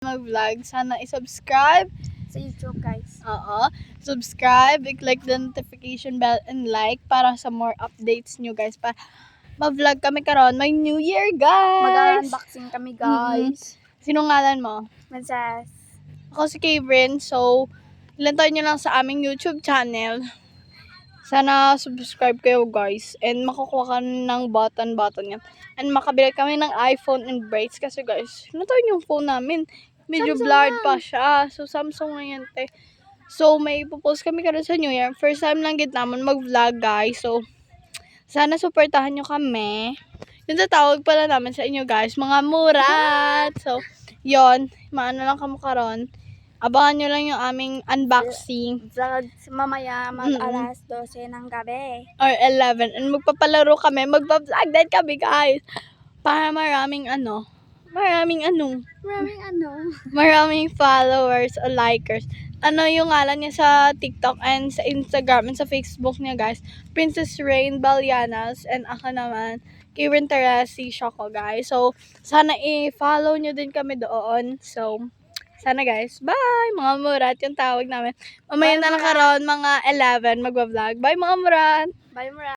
mag-vlog. Sana i-subscribe sa YouTube, guys. Oo. Subscribe, i-click the notification bell and like para sa more updates nyo guys. Pa ma-vlog kami karon. May New Year guys. Mag-unboxing kami, guys. Sinong ngalan mo? Princess. Ako si Kayvin. So, ilantayin nyo lang sa aming YouTube channel. Sana subscribe kayo guys. And makukuha ka ng button yan. And makabili kami ng iPhone and braids. Kasi guys, yung phone namin. Medyo Samsung blurred lang. pa siya. So, Samsung na yan te. So, may ipopost kami karon sa New Year. First time lang gid namon mag-vlog guys. So, sana suportahan nyo kami. Yung tatawag pala namin sa inyo guys, mga murat. So, yon maano lang kamo karon. Abangan nyo lang yung aming unboxing. Vlog mamaya alas 12 ng gabi. Or 11. And magpapalaro kami. Magpa-vlog din kami guys. Para maraming maraming followers o likers. Ano yung ngalan niya sa TikTok and sa Instagram and sa Facebook niya guys. Princess Rain Balianas. And ako naman, Karen Teresi Shoko guys. So, sana i-follow nyo din kami doon. So, sana guys. Bye! Mga murat yung tawag namin. Mamaya na lang karon mga 11 magwa-vlog. Bye mga murat! Bye, Mura.